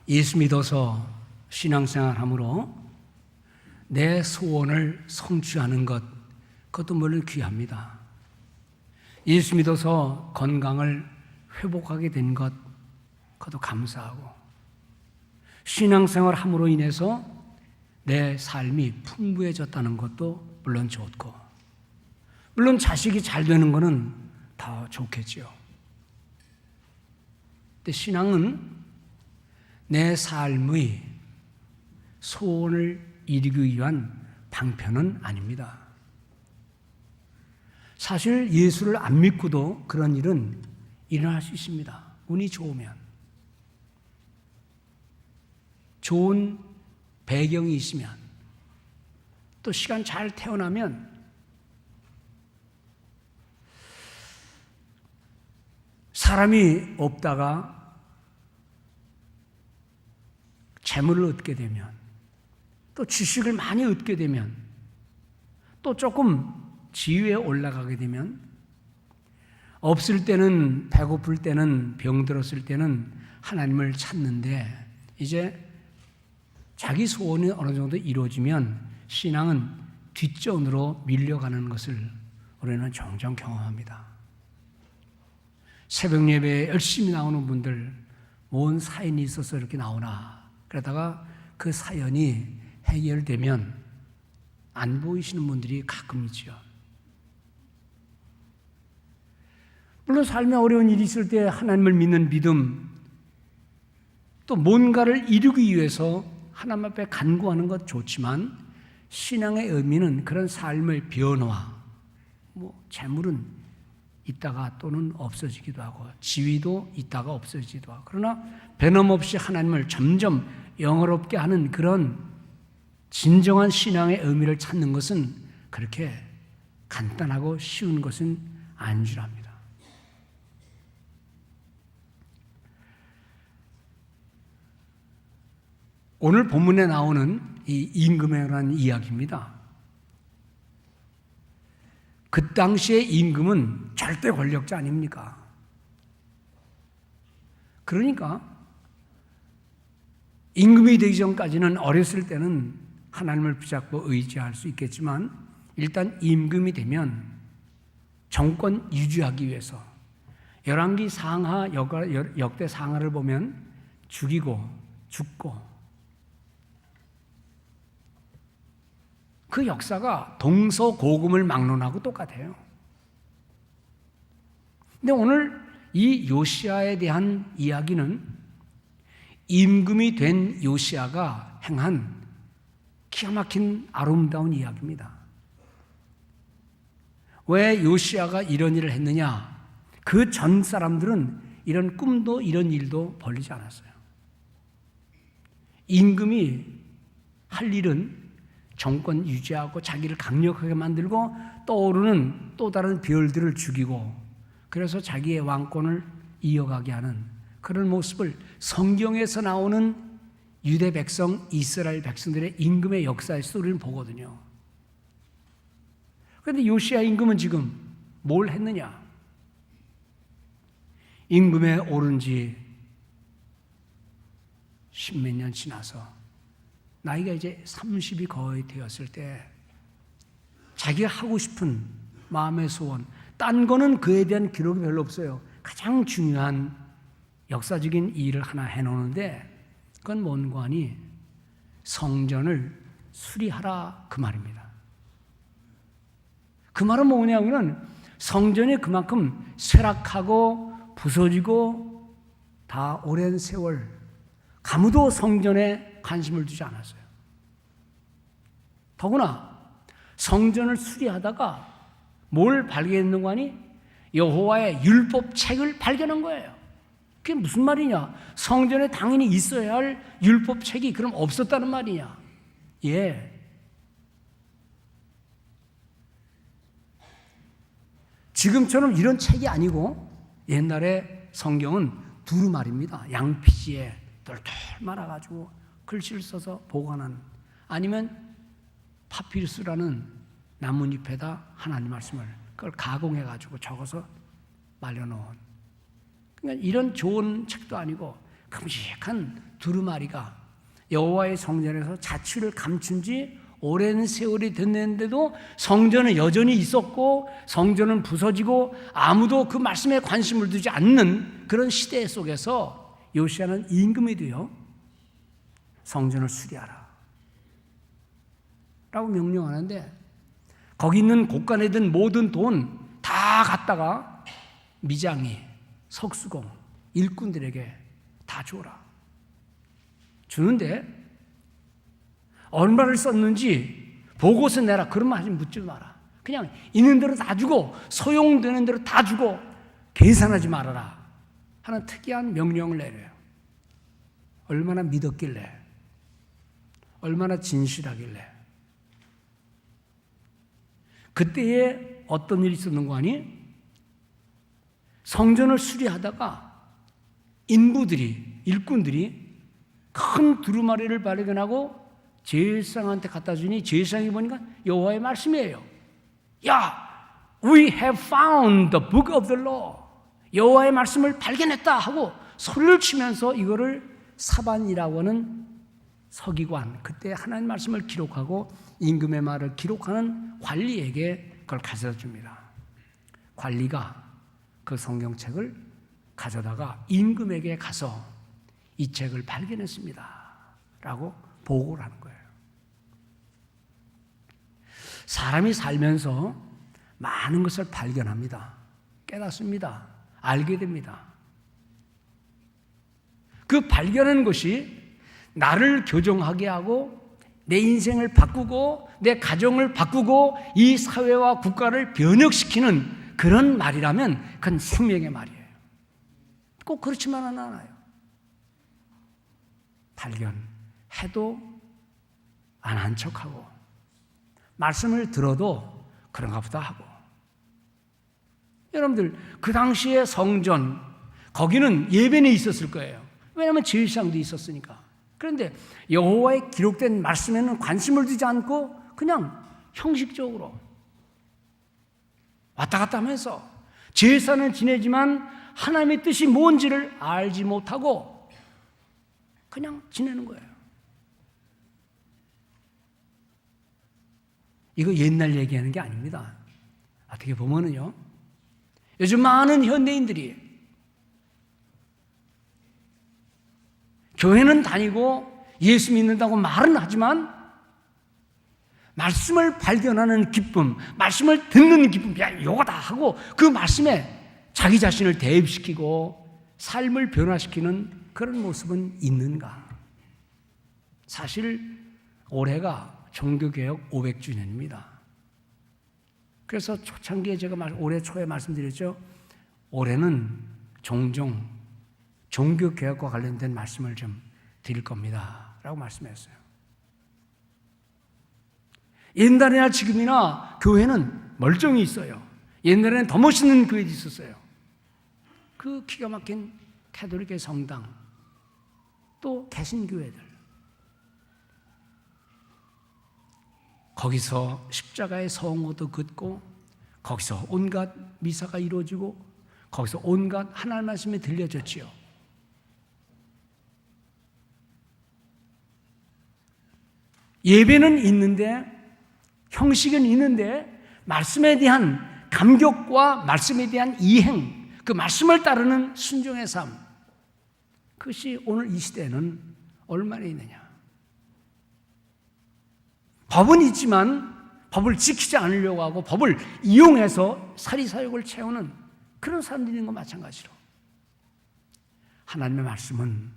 예수 믿어서 신앙생활함으로 내 소원을 성취하는 것, 그것도 물론 귀합니다. 예수 믿어서 건강을 회복하게 된 것, 그것도 감사하고, 신앙생활함으로 인해서 내 삶이 풍부해졌다는 것도 물론 좋고, 물론 자식이 잘 되는 것은 더 좋겠지요. 근데 신앙은 내 삶의 소원을 이루기 위한 방편은 아닙니다. 사실 예수를 안 믿고도 그런 일은 일어날 수 있습니다. 운이 좋으면. 좋은 배경이 있으면, 또 시간 잘 태어나면 사람이 없다가 재물을 얻게 되면, 또 지식을 많이 얻게 되면, 또 조금 지위에 올라가게 되면, 없을 때는, 배고플 때는, 병들었을 때는 하나님을 찾는데, 이제 자기 소원이 어느 정도 이루어지면 신앙은 뒷전으로 밀려가는 것을 우리는 종종 경험합니다. 새벽 예배에 열심히 나오는 분들, 뭔 사연이 있어서 이렇게 나오나, 그러다가 그 사연이 해결되면 안 보이시는 분들이 가끔 있죠. 물론 삶에 어려운 일이 있을 때 하나님을 믿는 믿음, 또 뭔가를 이루기 위해서 하나님 앞에 간구하는 것 좋지만, 신앙의 의미는 그런 삶의 변화, 재물은 있다가 또는 없어지기도 하고, 지위도 있다가 없어지기도 하고, 그러나 변함없이 하나님을 점점 영화롭게 하는 그런 진정한 신앙의 의미를 찾는 것은 그렇게 간단하고 쉬운 것은 아닌 줄 압니다. 오늘 본문에 나오는 이 임금이라는 이야기입니다. 그 당시의 임금은 절대 권력자 아닙니까? 그러니까 임금이 되기 전까지는 어렸을 때는 하나님을 붙잡고 의지할 수 있겠지만, 일단 임금이 되면 정권 유지하기 위해서 열왕기 상하, 역대 상하를 보면 죽이고 죽고, 그 역사가 동서고금을 막론하고 똑같아요. 근데 오늘 이 요시야에 대한 이야기는 임금이 된 요시야가 행한 기가 막힌 아름다운 이야기입니다. 왜 요시야가 이런 일을 했느냐? 그 전 사람들은 이런 꿈도 이런 일도 벌리지 않았어요. 임금이 할 일은 정권 유지하고 자기를 강력하게 만들고 떠오르는 또 다른 별들을 죽이고, 그래서 자기의 왕권을 이어가게 하는 그런 모습을 성경에서 나오는 유대 백성, 이스라엘 백성들의 임금의 역사에서 우리는 보거든요. 그런데 요시야 임금은 지금 뭘 했느냐? 임금에 오른 지 십몇 년 지나서 나이가 이제 30이 거의 되었을 때 자기가 하고 싶은 마음의 소원, 딴 거는 그에 대한 기록이 별로 없어요. 가장 중요한 역사적인 일을 하나 해놓는데, 그건 뭔가 하니 성전을 수리하라, 그 말입니다. 그 말은 뭐냐면 성전이 그만큼 쇠락하고 부서지고 다 오랜 세월 아무도 성전에 관심을 두지 않았어요. 더구나 성전을 수리하다가 뭘 발견했는가 하니 여호와의 율법책을 발견한 거예요. 그게 무슨 말이냐? 성전에 당연히 있어야 할 율법책이 그럼 없었다는 말이냐? 예. 지금처럼 이런 책이 아니고 옛날에 성경은 두루마리입니다. 양피지에 똘똘 말아가지고 글씨를 써서 보관하는, 아니면 파피루스라는 나뭇잎에다 하나님 말씀을 그걸 가공해가지고 적어서 말려놓은, 그러니까 이런 좋은 책도 아니고 큼직한 두루마리가 여호와의 성전에서 자취를 감춘 지 오랜 세월이 됐는데도 성전은 여전히 있었고 성전은 부서지고 아무도 그 말씀에 관심을 두지 않는 그런 시대 속에서 요시야는 임금이 되어 성전을 수리하라 라고 명령하는데, 거기 있는 곳간에 든 모든 돈 다 갖다가 미장이, 석수공, 일꾼들에게 다 줘라. 주는데 얼마를 썼는지 보고서 내라, 그런 말 묻지 마라. 그냥 있는 대로 다 주고 소용되는 대로 다 주고 계산하지 말아라 하는 특이한 명령을 내려요. 얼마나 믿었길래, 얼마나 진실하길래. 그때에 어떤 일이 있었는 거 아니? 성전을 수리하다가 인부들이, 일꾼들이 큰 두루마리를 발견하고 제사장한테 갖다 주니 제사장이 보니까 여호와의 말씀이에요. 야, we have found the book of the law. 여호와의 말씀을 발견했다 하고 소리를 치면서 이거를 사반이라고 하는 서기관, 그때 하나님 말씀을 기록하고 임금의 말을 기록하는 관리에게 그걸 가져다 줍니다. 관리가 그 성경책을 가져다가 임금에게 가서 이 책을 발견했습니다 라고 보고를 하는 거예요. 사람이 살면서 많은 것을 발견합니다. 깨닫습니다. 알게 됩니다. 그 발견하는 것이 나를 교정하게 하고 내 인생을 바꾸고 내 가정을 바꾸고 이 사회와 국가를 변혁시키는 그런 말이라면 그건 생명의 말이에요. 꼭 그렇지만은 않아요. 발견해도 안 한 척하고 말씀을 들어도 그런가 보다 하고. 여러분들 그 당시에 성전, 거기는 예배는 있었을 거예요. 왜냐하면 제사장도 있었으니까. 그런데 여호와의 기록된 말씀에는 관심을 두지 않고 그냥 형식적으로 왔다 갔다 하면서 제사는 지내지만 하나님의 뜻이 뭔지를 알지 못하고 그냥 지내는 거예요. 이거 옛날 얘기하는 게 아닙니다. 어떻게 보면은요, 요즘 많은 현대인들이 교회는 다니고 예수 믿는다고 말은 하지만 말씀을 발견하는 기쁨, 말씀을 듣는 기쁨, 야, 이거다 하고 그 말씀에 자기 자신을 대입시키고 삶을 변화시키는 그런 모습은 있는가? 사실 올해가 종교개혁 500주년입니다. 그래서 초창기에 제가 올해 초에 말씀드렸죠. 올해는 종종 종교개혁과 관련된 말씀을 좀 드릴 겁니다 라고 말씀했어요. 옛날이나 지금이나 교회는 멀쩡히 있어요. 옛날에는 더 멋있는 교회도 있었어요. 그 기가 막힌 가톨릭의 성당, 또 개신교회들, 거기서 십자가의 성호도 긋고 거기서 온갖 미사가 이루어지고 거기서 온갖 하나님 말씀이 들려졌지요. 예배는 있는데, 형식은 있는데 말씀에 대한 감격과 말씀에 대한 이행, 그 말씀을 따르는 순종의 삶, 그것이 오늘 이 시대에는 얼마나 있느냐. 법은 있지만 법을 지키지 않으려고 하고 법을 이용해서 사리사욕을 채우는 그런 사람들이 있는 것 마찬가지로 하나님의 말씀은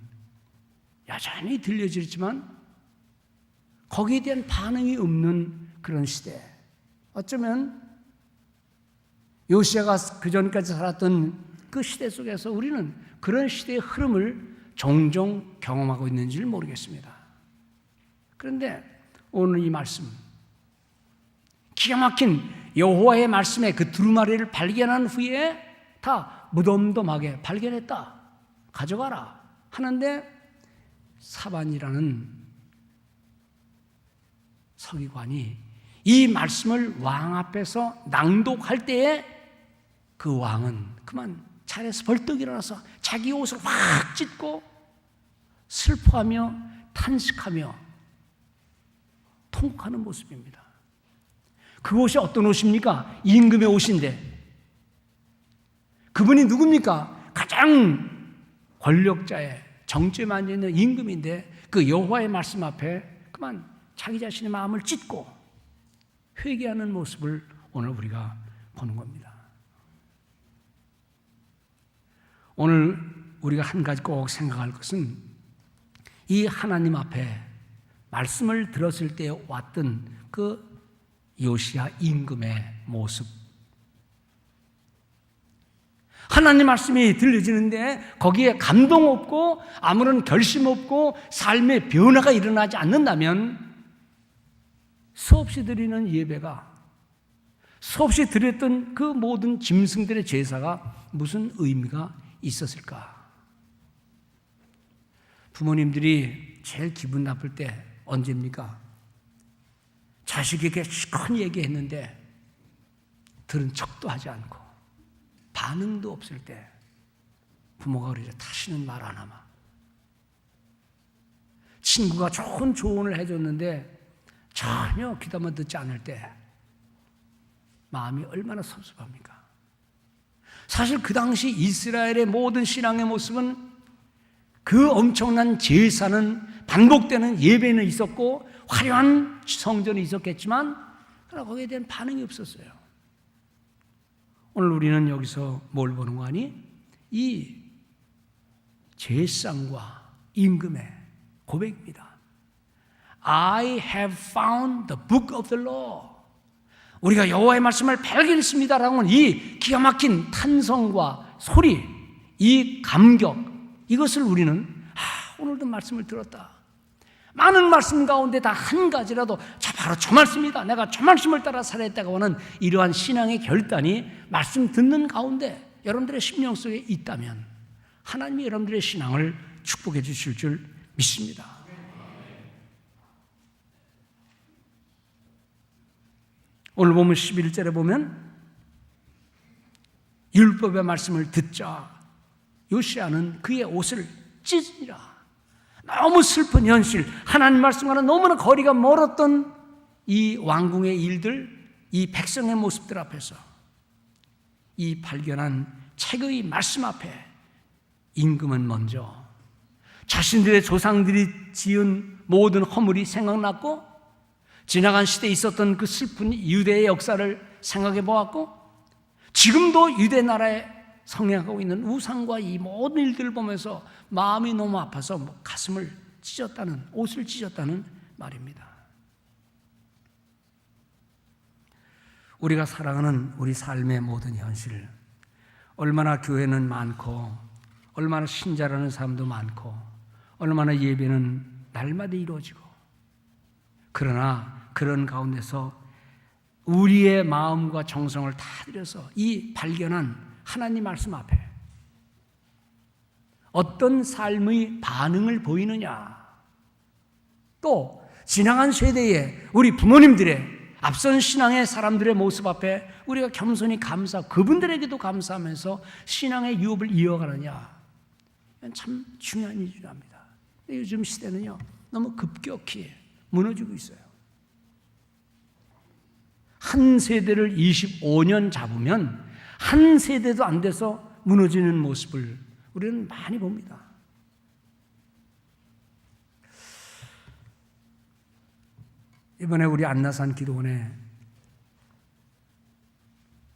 여전히 들려지지만 거기에 대한 반응이 없는 그런 시대. 어쩌면 요시야가 그 전까지 살았던 그 시대 속에서 우리는 그런 시대의 흐름을 종종 경험하고 있는지를 모르겠습니다. 그런데 오늘 이 말씀, 기가 막힌 여호와의 말씀에 그 두루마리를 발견한 후에 다 무덤덤하게 발견했다, 가져가라 하는데, 사반이라는 서기관이 이 말씀을 왕 앞에서 낭독할 때에 그 왕은 그만 자리에서 벌떡 일어나서 자기 옷을 확 찢고 슬퍼하며 탄식하며 통곡하는 모습입니다. 그 옷이 어떤 옷입니까? 임금의 옷인데 그분이 누굽니까? 가장 권력자의 정점에 앉아있는 임금인데 그 여호와의 말씀 앞에 그만 자기 자신의 마음을 찢고 회개하는 모습을 오늘 우리가 보는 겁니다. 오늘 우리가 한 가지 꼭 생각할 것은 이 하나님 앞에 말씀을 들었을 때 왔던 그 요시야 임금의 모습. 하나님 말씀이 들려지는데 거기에 감동 없고 아무런 결심 없고 삶의 변화가 일어나지 않는다면 수없이 드리는 예배가, 수없이 드렸던 그 모든 짐승들의 제사가 무슨 의미가 있었을까? 부모님들이 제일 기분 나쁠 때 언제입니까? 자식에게 시큰 얘기했는데 들은 척도 하지 않고 반응도 없을 때 부모가 그러죠. 다시는 말 안 하마. 친구가 좋은 조언을 해줬는데 전혀 귀담아 듣지 않을 때 마음이 얼마나 섭섭합니까? 사실 그 당시 이스라엘의 모든 신앙의 모습은 그 엄청난 제사는 반복되는 예배는 있었고 화려한 성전이 있었겠지만 그러나 거기에 대한 반응이 없었어요. 오늘 우리는 여기서 뭘 보는 거 아니? 이 제사장과 임금의 고백입니다. I have found the book of the law. 우리가 여호와의 말씀을 발견했습니다라고 하는 이 기가 막힌 탄성과 소리, 이 감격, 이것을 우리는 오늘도 말씀을 들었다. 많은 말씀 가운데 다 한 가지라도 바로 저 말씀이다. 내가 저 말씀을 따라 살아야겠다고 하는 이러한 신앙의 결단이 말씀 듣는 가운데 여러분들의 심령 속에 있다면 하나님이 여러분들의 신앙을 축복해 주실 줄 믿습니다. 오늘 보면 11절에 보면 율법의 말씀을 듣자 요시야는 그의 옷을 찢으니라. 너무 슬픈 현실, 하나님 말씀과는 너무나 거리가 멀었던 이 왕궁의 일들, 이 백성의 모습들 앞에서 이 발견한 책의 말씀 앞에 임금은 먼저 자신들의 조상들이 지은 모든 허물이 생각났고 지나간 시대에 있었던 그 슬픈 유대의 역사를 생각해 보았고 지금도 유대 나라에 성행하고 있는 우상과 이 모든 일들을 보면서 마음이 너무 아파서 가슴을 찢었다는, 옷을 찢었다는 말입니다. 우리가 살아가는 우리 삶의 모든 현실, 얼마나 교회는 많고 얼마나 신자라는 사람도 많고 얼마나 예배는 날마다 이루어지고 그러나 그런 가운데서 우리의 마음과 정성을 다 들여서 이 발견한 하나님 말씀 앞에 어떤 삶의 반응을 보이느냐, 또 지나간 세대의 우리 부모님들의 앞선 신앙의 사람들의 모습 앞에 우리가 겸손히 그분들에게도 감사하면서 신앙의 유업을 이어가느냐, 참 중요한 일이랍니다. 요즘 시대는요 너무 급격히 무너지고 있어요. 한 세대를 25년 잡으면 한 세대도 안 돼서 무너지는 모습을 우리는 많이 봅니다. 이번에 우리 안나산 기도원에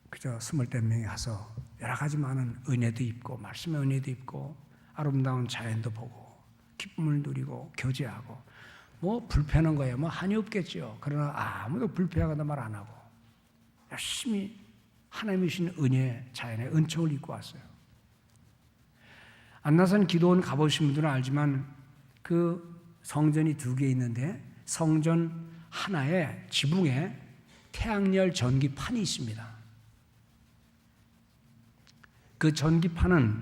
그저 20대 가서 여러 가지 많은 은혜도 입고 말씀의 은혜도 입고 아름다운 자연도 보고 기쁨을 누리고 교제하고 뭐 불편한 거예요. 뭐 한이 없겠죠. 그러나 아무도 불편하다 말 안 하고 열심히 하나님이 주신 은혜, 자연의 은총을 입고 왔어요. 안나산 기도원 가보신 분들은 알지만 그 성전이 2개 있는데 성전 하나에 지붕에 태양열 전기판이 있습니다. 그 전기판은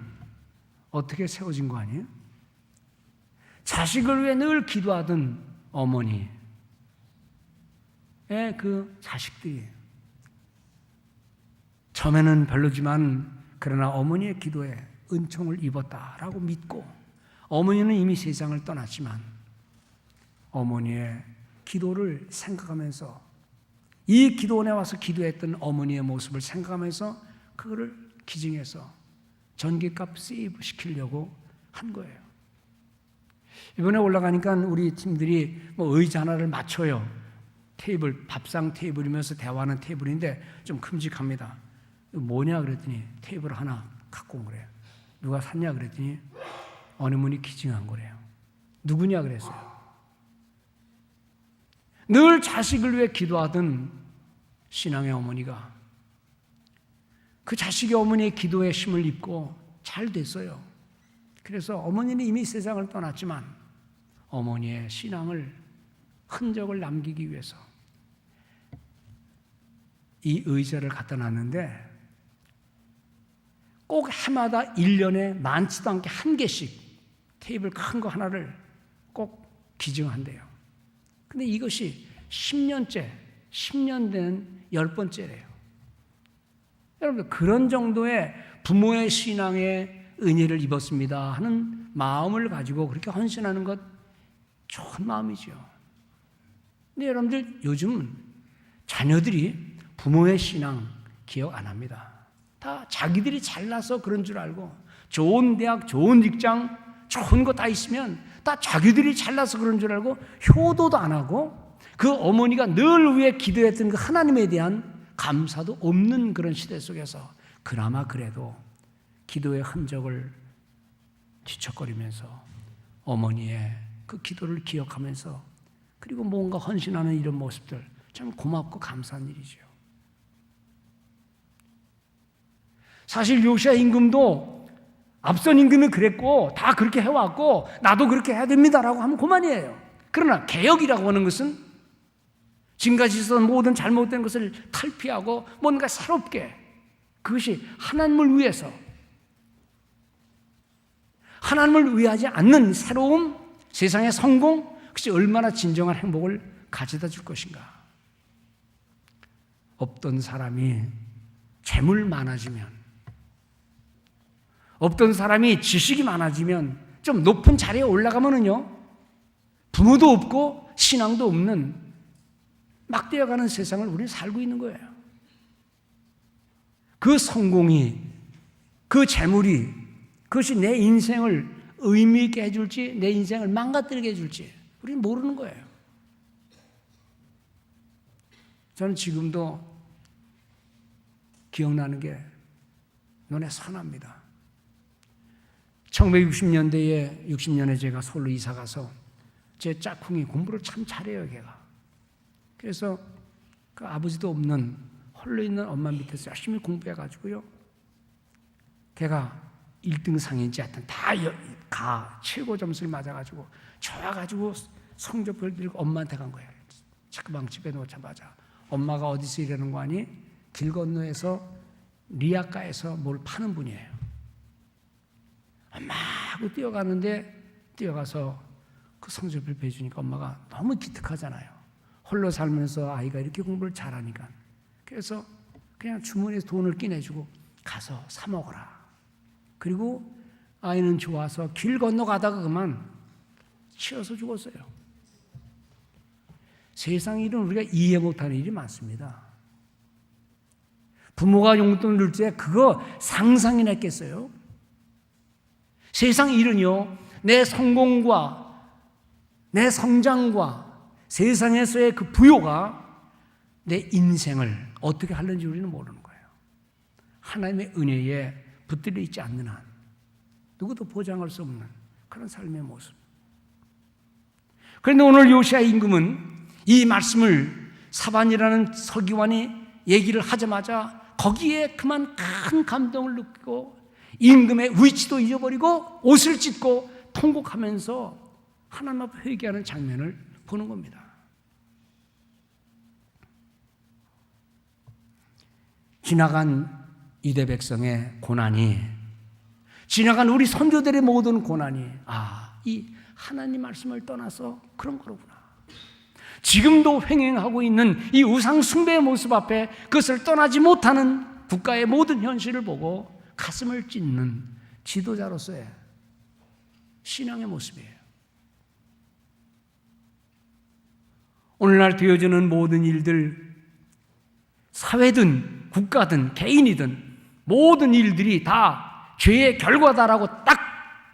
어떻게 세워진 거 아니에요? 자식을 위해 늘 기도하던 어머니의 그 자식들이 처음에는 별로지만 그러나 어머니의 기도에 은총을 입었다라고 믿고 어머니는 이미 세상을 떠났지만 어머니의 기도를 생각하면서, 이 기도원에 와서 기도했던 어머니의 모습을 생각하면서 그거를 기증해서 전기값 세이브 시키려고 한 거예요. 이번에 올라가니까 우리 팀들이 의자 하나를 맞춰요. 테이블, 밥상 테이블이면서 대화하는 테이블인데 좀 큼직합니다. 뭐냐 그랬더니 테이블 하나 갖고 온 거래요. 누가 샀냐 그랬더니 어느 분이 기증한 거래요. 누구냐 그랬어요. 늘 자식을 위해 기도하던 신앙의 어머니가 그 자식의 어머니의 기도에 힘을 입고 잘 됐어요. 그래서 어머니는 이미 세상을 떠났지만 어머니의 신앙을, 흔적을 남기기 위해서 이 의자를 갖다 놨는데 꼭 해마다 1년에 많지도 않게 한 개씩 테이블 큰 거 하나를 꼭 기증한대요. 근데 이것이 10년째, 10년 된 10번째래요. 여러분들, 그런 정도의 부모의 신앙의 은혜를 입었습니다 하는 마음을 가지고 그렇게 헌신하는 것 좋은 마음이죠. 근데 여러분들, 요즘 자녀들이 부모의 신앙 기억 안 합니다. 다 자기들이 잘나서 그런 줄 알고, 좋은 대학, 좋은 직장, 좋은 거 다 있으면 다 자기들이 잘나서 그런 줄 알고 효도도 안 하고, 그 어머니가 늘 위해 기도했던 그 하나님에 대한 감사도 없는 그런 시대 속에서 그나마 그래도 기도의 흔적을 뒤척거리면서 어머니의 그 기도를 기억하면서, 그리고 뭔가 헌신하는 이런 모습들 참 고맙고 감사한 일이죠. 사실 요시야 임금도 앞선 임금이 그랬고 다 그렇게 해왔고 나도 그렇게 해야 됩니다라고 하면 그만이에요. 그러나 개혁이라고 하는 것은 지금까지 있었던 모든 잘못된 것을 탈피하고 뭔가 새롭게, 그것이 하나님을 위해서, 하나님을 위하지 않는 새로운 세상의 성공, 그것이 얼마나 진정한 행복을 가져다 줄 것인가. 없던 사람이 재물 많아지면, 없던 사람이 지식이 많아지면, 좀 높은 자리에 올라가면은요, 부모도 없고 신앙도 없는 막 되어가는 세상을 우리는 살고 있는 거예요. 그 성공이, 그 재물이, 그것이 내 인생을 의미 있게 해줄지 내 인생을 망가뜨리게 해줄지 우리는 모르는 거예요. 저는 지금도 기억나는 게 눈에 선합니다. 1960년대에 60년에 제가 서울로 이사 가서 제 짝꿍이 공부를 참 잘해요, 걔가. 그래서 그 아버지도 없는 홀로 있는 엄마 밑에서 열심히 공부해가지고요, 걔가 1등 상인지 하여튼 다 최고 점수를 맞아가지고 좋아가지고 성적표를 들고 엄마한테 간 거예요. 책방 집에 놓자마자 엄마가 어디서 일하는 거 아니? 길 건너에서 리아카에서 뭘 파는 분이에요. 엄마 하고 뛰어가서 그 성적표를 빼주니까 엄마가 너무 기특하잖아요. 홀로 살면서 아이가 이렇게 공부를 잘하니까. 그래서 그냥 주머니에서 돈을 끼내주고 가서 사 먹어라. 그리고 아이는 좋아서 길 건너가다가 그만 치여서 죽었어요. 세상 일은 우리가 이해 못하는 일이 많습니다. 부모가 용돈을 줄 때 그거 상상이나 했겠어요? 세상 일은요, 내 성공과 내 성장과 세상에서의 그 부요가 내 인생을 어떻게 하는지 우리는 모르는 거예요. 하나님의 은혜에 붙들려 있지 않는 한 누구도 보장할 수 없는 그런 삶의 모습. 그런데 오늘 요시야 임금은 이 말씀을 사반이라는 서기관이 얘기를 하자마자 거기에 그만 큰 감동을 느끼고 임금의 위치도 잊어버리고 옷을 찢고 통곡하면서 하나님 앞에 회개하는 장면을 보는 겁니다. 지나간 유대 백성의 고난이, 지나간 우리 선조들의 모든 고난이, 이 하나님 말씀을 떠나서 그런 거로구나. 지금도 횡행하고 있는 이 우상 숭배의 모습 앞에 그것을 떠나지 못하는 국가의 모든 현실을 보고 가슴을 찢는 지도자로서의 신앙의 모습이에요. 오늘날 되어지는 모든 일들, 사회든 국가든 개인이든 모든 일들이 다 죄의 결과다라고 딱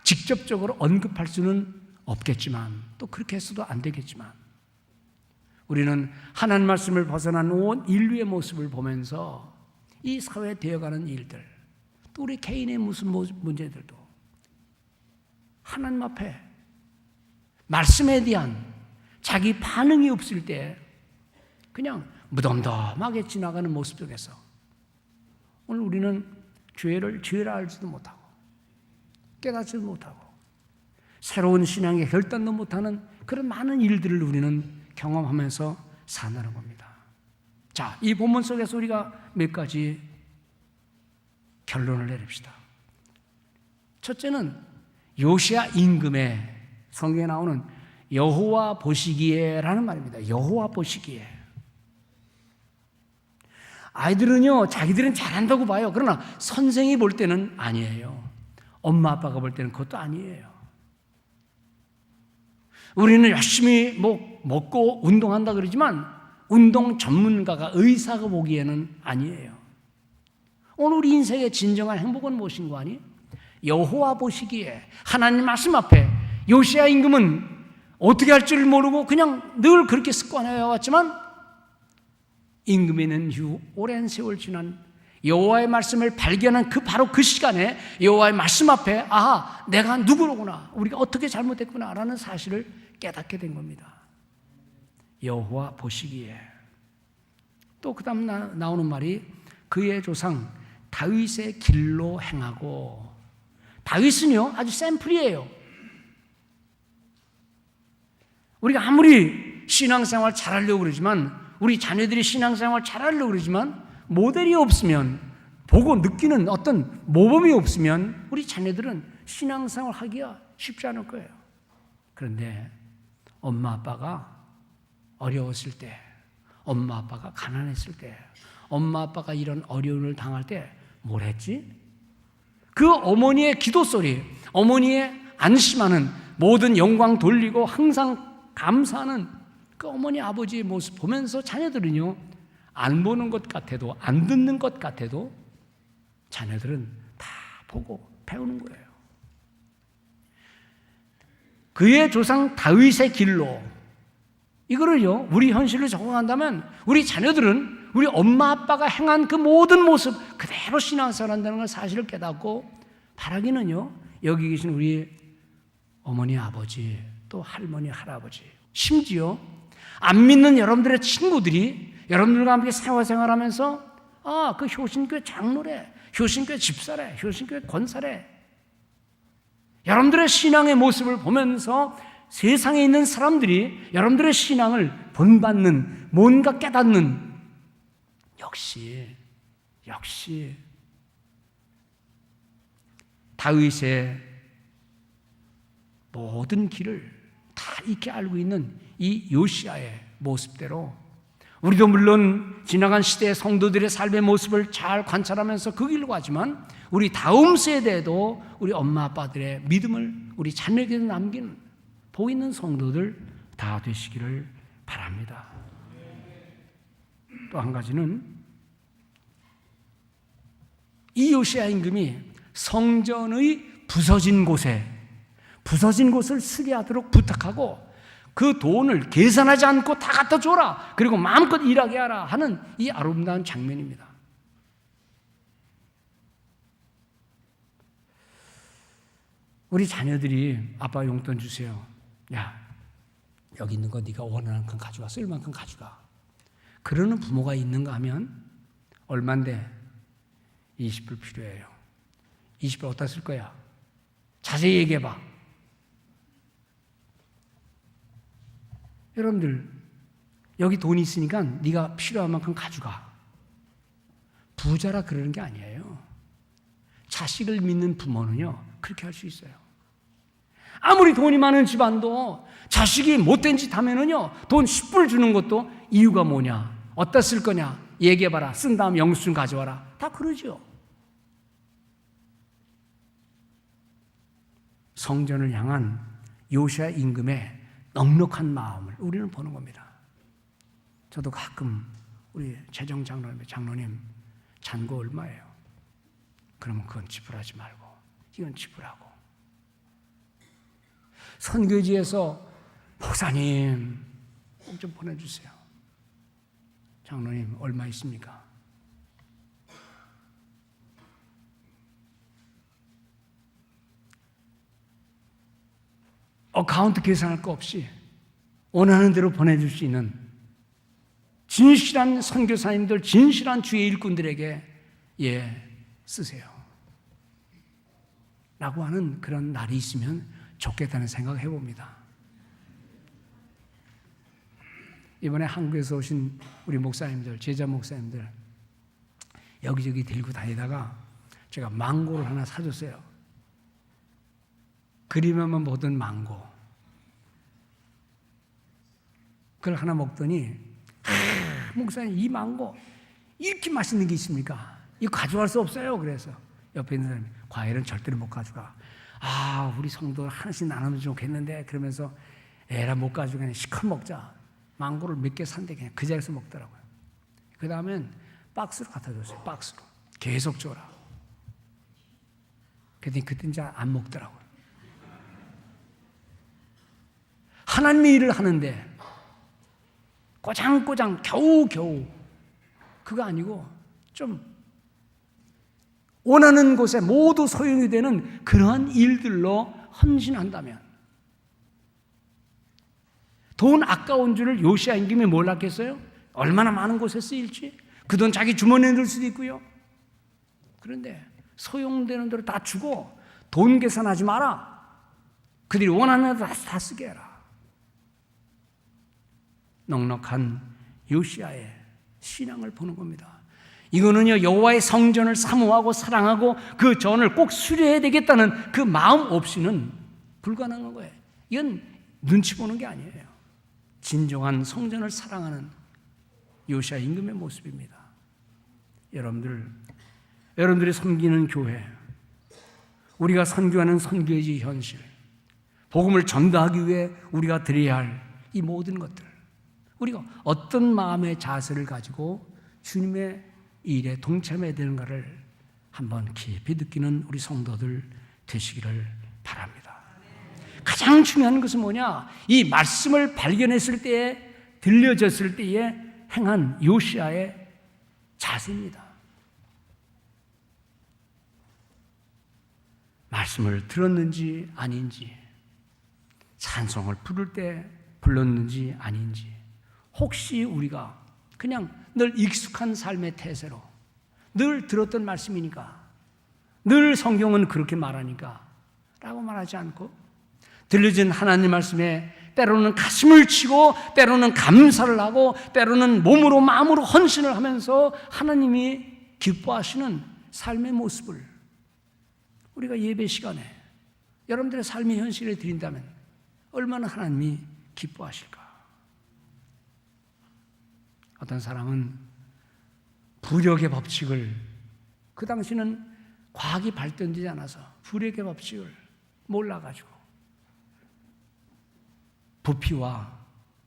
직접적으로 언급할 수는 없겠지만, 또 그렇게 해서도 안 되겠지만, 우리는 하나님 말씀을 벗어난 온 인류의 모습을 보면서 이 사회에 되어가는 일들, 또 우리 개인의 무슨 문제들도 하나님 앞에 말씀에 대한 자기 반응이 없을 때 그냥 무덤덤하게 지나가는 모습 속에서 오늘 우리는 죄를 알지도 못하고 깨닫지도 못하고 새로운 신앙의 결단도 못하는 그런 많은 일들을 우리는 경험하면서 산다는 겁니다. 자, 이 본문 속에서 우리가 몇 가지 결론을 내립시다. 첫째는 요시야 임금의 성경에 나오는 여호와 보시기에라는 말입니다. 여호와 보시기에. 아이들은요, 자기들은 잘한다고 봐요. 그러나 선생이 볼 때는 아니에요. 엄마 아빠가 볼 때는 그것도 아니에요. 우리는 열심히 먹고 운동한다 그러지만 운동 전문가가, 의사가 보기에는 아니에요. 오늘 우리 인생의 진정한 행복은 무엇인 거 아니? 여호와 보시기에, 하나님 말씀 앞에 요시야 임금은 어떻게 할 줄 모르고 그냥 늘 그렇게 습관해 왔지만 임금이는 이후 오랜 세월 지난 여호와의 말씀을 발견한 바로 그 시간에 여호와의 말씀 앞에 아하, 내가 누구로구나, 우리가 어떻게 잘못했구나 라는 사실을 깨닫게 된 겁니다. 여호와 보시기에. 또 그 다음 나오는 말이 그의 조상 다윗의 길로 행하고. 다윗은요 아주 샘플이에요. 우리가 아무리 신앙생활 잘하려고 그러지만, 우리 자녀들이 신앙생활 잘하려고 그러지만 모델이 없으면, 보고 느끼는 어떤 모범이 없으면 우리 자녀들은 신앙생활 하기가 쉽지 않을 거예요. 그런데 엄마 아빠가 어려웠을 때, 엄마 아빠가 가난했을 때, 엄마 아빠가 이런 어려움을 당할 때 뭘 했지? 그 어머니의 기도 소리, 어머니의 안심하는, 모든 영광 돌리고 항상 감사하는 그 어머니 아버지의 모습 보면서 자녀들은요, 안 보는 것 같아도, 안 듣는 것 같아도 자녀들은 다 보고 배우는 거예요. 그의 조상 다윗의 길로, 이거를요 우리 현실로 적용한다면 우리 자녀들은 우리 엄마 아빠가 행한 그 모든 모습 그대로 신앙생활 한다는 걸 사실을 깨닫고, 바라기는요 여기 계신 우리 어머니 아버지, 또 할머니 할아버지, 심지어 안 믿는 여러분들의 친구들이 여러분들과 함께 사회생활하면서 그 효신교회 장로래, 효신교회 집사래, 효신교회 권사래, 여러분들의 신앙의 모습을 보면서 세상에 있는 사람들이 여러분들의 신앙을 본받는, 뭔가 깨닫는, 역시 다윗의 모든 길을 다 익히 알고 있는 이 요시야의 모습대로 우리도 물론 지나간 시대의 성도들의 삶의 모습을 잘 관찰하면서 그 길로 가지만 우리 다음 세대에도 우리 엄마 아빠들의 믿음을 우리 자녀에게 남기는 복 있는 성도들 다 되시기를 바랍니다. 또 한 가지는 이 요시야 임금이 성전의 부서진 곳을 수리하도록 부탁하고 그 돈을 계산하지 않고 다 갖다 줘라, 그리고 마음껏 일하게 하라 하는 이 아름다운 장면입니다. 우리 자녀들이 아빠 용돈 주세요, 야 여기 있는 거 네가 원하는 만큼 가져와, 쓸 만큼 가져가, 그러는 부모가 있는가 하면 얼만데 20불 필요해요. 20불 어디다 쓸 거야? 자세히 얘기해봐. 여러분들 여기 돈이 있으니까 네가 필요한 만큼 가져가. 부자라 그러는 게 아니에요. 자식을 믿는 부모는요 그렇게 할 수 있어요. 아무리 돈이 많은 집안도 자식이 못된 짓 하면은요 돈 10불 주는 것도 이유가 뭐냐, 어디다 쓸 거냐 얘기해봐라, 쓴 다음 영수증 가져와라, 다 그러죠. 성전을 향한 요시야 임금의 넉넉한 마음을 우리는 보는 겁니다. 저도 가끔 우리 재정 장로님 잔고 얼마예요? 그러면 그건 지불하지 말고 이건 지불하고. 선교지에서 목사님 꼭 좀 보내주세요. 장로님 얼마 있습니까? 어카운트 계산할 거 없이 원하는 대로 보내줄 수 있는 진실한 선교사님들, 진실한 주의 일꾼들에게 쓰세요 라고 하는 그런 날이 있으면 좋겠다는 생각을 해봅니다. 이번에 한국에서 오신 우리 목사님들, 제자 목사님들 여기저기 들고 다니다가 제가 망고를 하나 사줬어요. 그림에만 보던 망고. 그걸 하나 먹더니 목사님 이 망고 이렇게 맛있는 게 있습니까? 이거 가져갈 수 없어요. 그래서 옆에 있는 사람이 과일은 절대로 못 가져가. 우리 성도 하나씩 나누면 좋겠는데 그러면서 에라 못 가지고 그냥 시컷 먹자. 망고를 몇 개 산데 그냥 그 자리에서 먹더라고요. 그 다음엔 박스로 갖다 줬어요. 박스로. 계속 줘라. 그랬더니 그때 이제 안 먹더라고요. 하나님의 일을 하는데 꼬장꼬장 겨우겨우 그거 아니고 좀 원하는 곳에 모두 소용이 되는 그러한 일들로 헌신한다면 돈 아까운 줄을 요시야 임금이 몰랐겠어요? 얼마나 많은 곳에 쓰일지. 그 돈 자기 주머니에 넣을 수도 있고요. 그런데 소용되는 대로 다 주고 돈 계산하지 마라. 그들이 원하는 대로 다 쓰게 해라. 넉넉한 요시야의 신앙을 보는 겁니다. 이거는요 여호와의 성전을 사모하고 사랑하고 그 전을 꼭 수리해야 되겠다는 그 마음 없이는 불가능한 거예요. 이건 눈치 보는 게 아니에요. 진정한 성전을 사랑하는 요시야 임금의 모습입니다. 여러분들이 섬기는 교회, 우리가 선교하는 선교의 현실, 복음을 전도하기 위해 우리가 드려야 할 이 모든 것들, 우리가 어떤 마음의 자세를 가지고 주님의 일에 동참해야 되는가를 한번 깊이 느끼는 우리 성도들 되시기를 바랍니다. 가장 중요한 것은 뭐냐? 이 말씀을 발견했을 때에, 들려졌을 때에 행한 요시야의 자세입니다. 말씀을 들었는지 아닌지, 찬송을 부를 때 불렀는지 아닌지, 혹시 우리가 그냥 늘 익숙한 삶의 태세로 늘 들었던 말씀이니까, 늘 성경은 그렇게 말하니까 라고 말하지 않고 들려진 하나님 말씀에 때로는 가슴을 치고 때로는 감사를 하고 때로는 몸으로 마음으로 헌신을 하면서 하나님이 기뻐하시는 삶의 모습을 우리가 예배 시간에 여러분들의 삶의 현실에 드린다면 얼마나 하나님이 기뻐하실까? 어떤 사람은 부력의 법칙을, 그 당시는 과학이 발전되지 않아서 부력의 법칙을 몰라가지고 부피와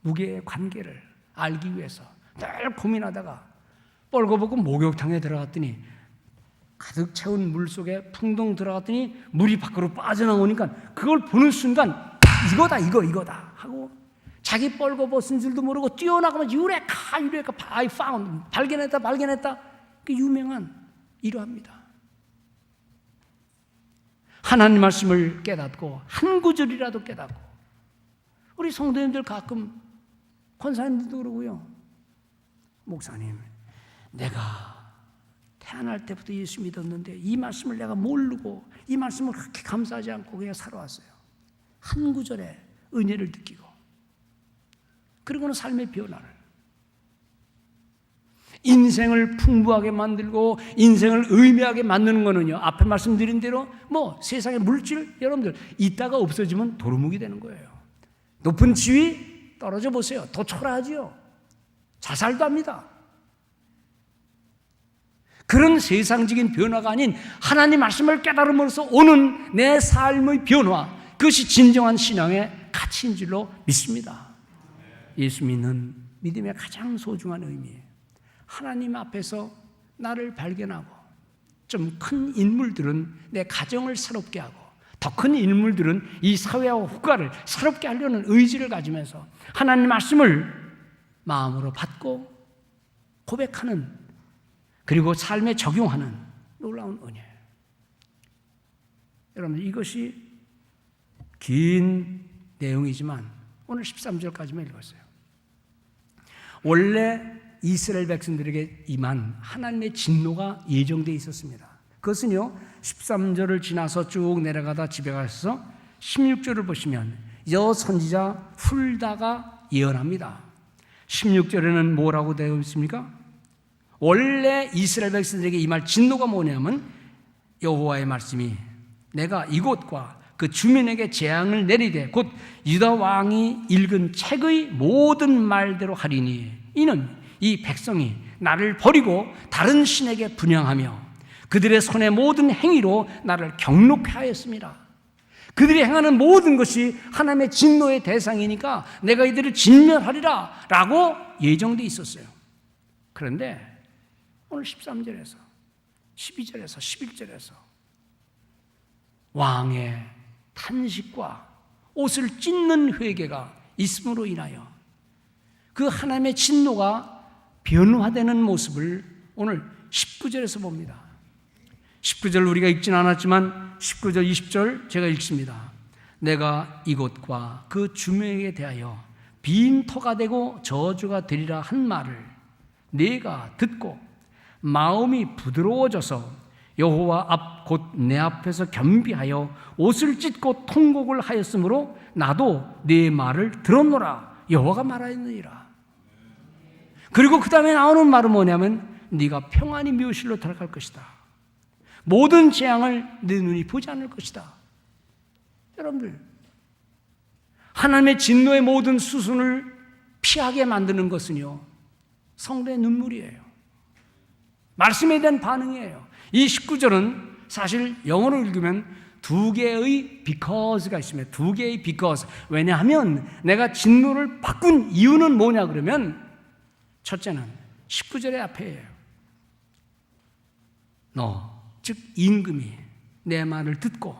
무게의 관계를 알기 위해서 늘 고민하다가 뻘거벗고 목욕탕에 들어갔더니 가득 채운 물 속에 풍덩 들어갔더니 물이 밖으로 빠져나오니까 그걸 보는 순간 이거다 하고 자기 뻘거벗은 줄도 모르고 뛰어나가면 유레카 I found, 발견했다 그 유명한 이러합니다. 하나님 말씀을 깨닫고 한 구절이라도 깨닫고, 우리 성도님들 가끔 권사님들도 그러고요, 목사님 내가 태어날 때부터 예수 믿었는데 이 말씀을 내가 모르고 이 말씀을 그렇게 감사하지 않고 그냥 살아왔어요. 한 구절에 은혜를 느끼고, 그리고는 삶의 변화를, 인생을 풍부하게 만들고 인생을 의미하게 만드는 거는요, 앞에 말씀드린 대로 뭐 세상의 물질 여러분들 있다가 없어지면 도루묵이 되는 거예요. 높은 지위 떨어져 보세요. 더 초라하지요. 자살도 합니다. 그런 세상적인 변화가 아닌 하나님 말씀을 깨달음으로써 오는 내 삶의 변화, 그것이 진정한 신앙의 가치인 줄로 믿습니다. 예수 믿는 믿음의 가장 소중한 의미예요. 하나님 앞에서 나를 발견하고, 좀 큰 인물들은 내 가정을 새롭게 하고, 더 큰 인물들은 이 사회와 국가를 새롭게 하려는 의지를 가지면서 하나님 말씀을 마음으로 받고 고백하는, 그리고 삶에 적용하는 놀라운 은혜예요. 여러분, 이것이 긴 내용이지만 오늘 13절까지만 읽었어요. 원래 이스라엘 백성들에게 임한 하나님의 진노가 예정되어 있었습니다. 그것은요, 13절을 지나서 쭉 내려가다 집에 가서 16절을 보시면 여 선지자 훌다가 예언합니다. 16절에는 뭐라고 되어 있습니까? 원래 이스라엘 백성들에게 임할 진노가 뭐냐면, 여호와의 말씀이 내가 이곳과 그 주민에게 재앙을 내리되 곧 유다 왕이 읽은 책의 모든 말대로 하리니, 이는 이 백성이 나를 버리고 다른 신에게 분향하며 그들의 손의 모든 행위로 나를 경록케 하였습니다. 그들이 행하는 모든 것이 하나님의 진노의 대상이니까 내가 이들을 진멸하리라 라고 예정되어 있었어요. 그런데 오늘 13절에서 12절에서 11절에서 왕의 탄식과 옷을 찢는 회개가 있음으로 인하여 그 하나님의 진노가 변화되는 모습을 오늘 19절에서 봅니다. 19절 우리가 읽지는 않았지만 19절 20절 제가 읽습니다. 내가 이곳과 그 주민에게 대하여 빈터가 되고 저주가 되리라 한 말을 내가 듣고 마음이 부드러워져서 여호와 앞 곧 내 앞에서 겸비하여 옷을 찢고 통곡을 하였으므로 나도 네 말을 들었노라 여호와가 말하였느니라. 그리고 그 다음에 나오는 말은 뭐냐면 네가 평안히 묘실로 들어갈 것이다. 모든 재앙을 내 눈이 보지 않을 것이다. 여러분들, 하나님의 진노의 모든 수순을 피하게 만드는 것은요, 성도의 눈물이에요. 말씀에 대한 반응이에요. 이 19절은 사실 영어로 읽으면 두 개의 because가 있습니다. 두 개의 because. 왜냐하면 내가 진노를 바꾼 이유는 뭐냐 그러면, 첫째는 19절의 앞에예요. 너, 즉 임금이 내 말을 듣고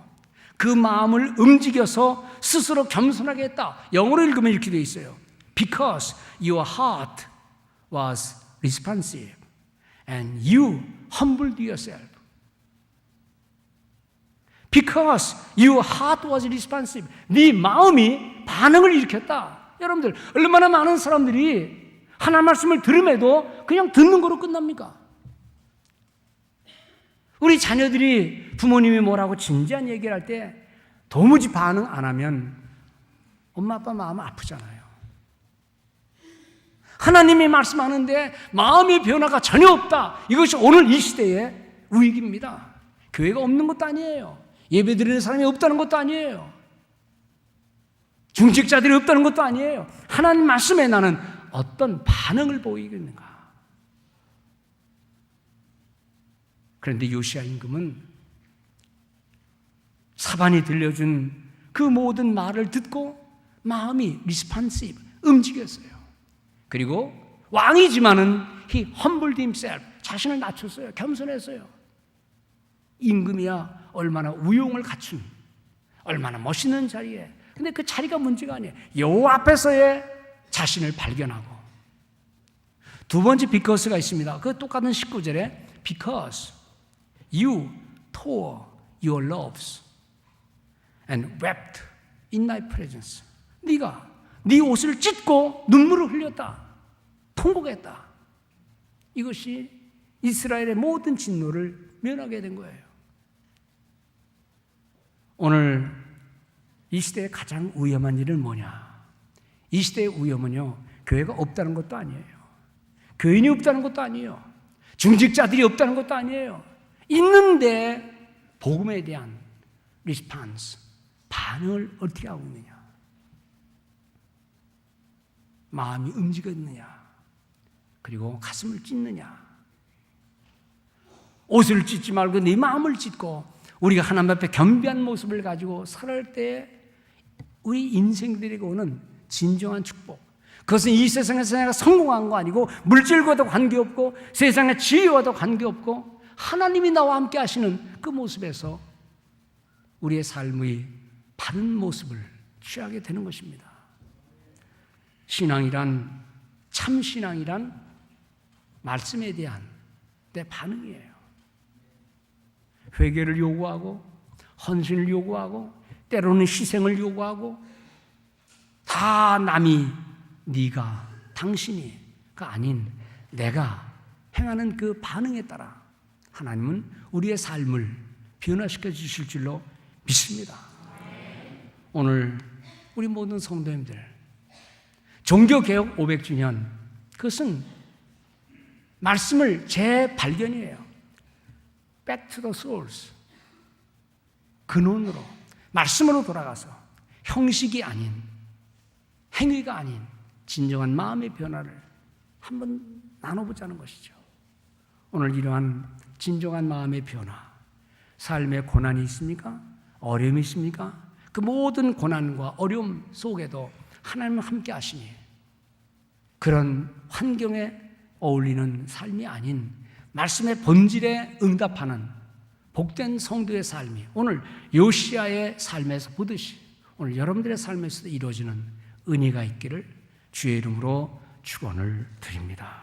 그 마음을 움직여서 스스로 겸손하게 했다. 영어로 읽으면 이렇게 되어 있어요. Because your heart was responsive and you humbled yourself. Because your heart was responsive. 네 마음이 반응을 일으켰다. 여러분들, 얼마나 많은 사람들이 하나님 말씀을 들음에도 그냥 듣는 거로 끝납니까? 우리 자녀들이 부모님이 뭐라고 진지한 얘기를 할 때 도무지 반응 안 하면 엄마 아빠 마음 아프잖아요. 하나님이 말씀하는데 마음의 변화가 전혀 없다. 이것이 오늘 이 시대의 위기입니다. 교회가 없는 것도 아니에요. 예배 드리는 사람이 없다는 것도 아니에요. 중직자들이 없다는 것도 아니에요. 하나님 말씀에 나는 어떤 반응을 보이겠는가? 그런데 요시야 임금은 사반이 들려준 그 모든 말을 듣고 마음이 responsive, 움직였어요. 그리고 왕이지만은 he humbled himself, 자신을 낮췄어요. 겸손했어요. 임금이야 얼마나 우용을 갖춘, 얼마나 멋있는 자리에. 근데 그 자리가 문제가 아니에요. 여호와 앞에서의 자신을 발견하고. 두 번째 because가 있습니다. 그 똑같은 19절에 because you tore your loves and wept in thy presence. 네가 네 옷을 찢고 눈물을 흘렸다. 통곡했다. 이것이 이스라엘의 모든 진노를 면하게 된 거예요. 오늘 이 시대의 가장 위험한 일은 뭐냐? 이 시대의 위험은요, 교회가 없다는 것도 아니에요. 교인이 없다는 것도 아니에요. 중직자들이 없다는 것도 아니에요. 있는데 복음에 대한 리스판스, 반응을 어떻게 하고 있느냐? 마음이 움직였느냐? 그리고 가슴을 찢느냐? 옷을 찢지 말고 네 마음을 찢고 우리가 하나님 앞에 겸비한 모습을 가지고 살을 때 우리 인생들에게 오는 진정한 축복. 그것은 이 세상에서 내가 성공한 거 아니고 물질과도 관계없고 세상의 지혜와도 관계없고 하나님이 나와 함께 하시는 그 모습에서 우리의 삶의 바른 모습을 취하게 되는 것입니다. 신앙이란, 참 신앙이란 말씀에 대한 내 반응이에요. 회개를 요구하고 헌신을 요구하고 때로는 희생을 요구하고 다 남이, 네가, 당신이가 아닌 내가 행하는 그 반응에 따라 하나님은 우리의 삶을 변화시켜 주실 줄로 믿습니다. 오늘 우리 모든 성도님들 종교개혁 500주년, 그것은 말씀을 재발견이에요. Back to the source. 근원으로, 말씀으로 돌아가서 형식이 아닌, 행위가 아닌 진정한 마음의 변화를 한번 나눠보자는 것이죠. 오늘 이러한 진정한 마음의 변화, 삶에 고난이 있습니까? 어려움이 있습니까? 그 모든 고난과 어려움 속에도 하나님은 함께 하시니 그런 환경에 어울리는 삶이 아닌 말씀의 본질에 응답하는 복된 성도의 삶이 오늘 요시야의 삶에서 보듯이 오늘 여러분들의 삶에서도 이루어지는 은혜가 있기를 주의 이름으로 축원을 드립니다.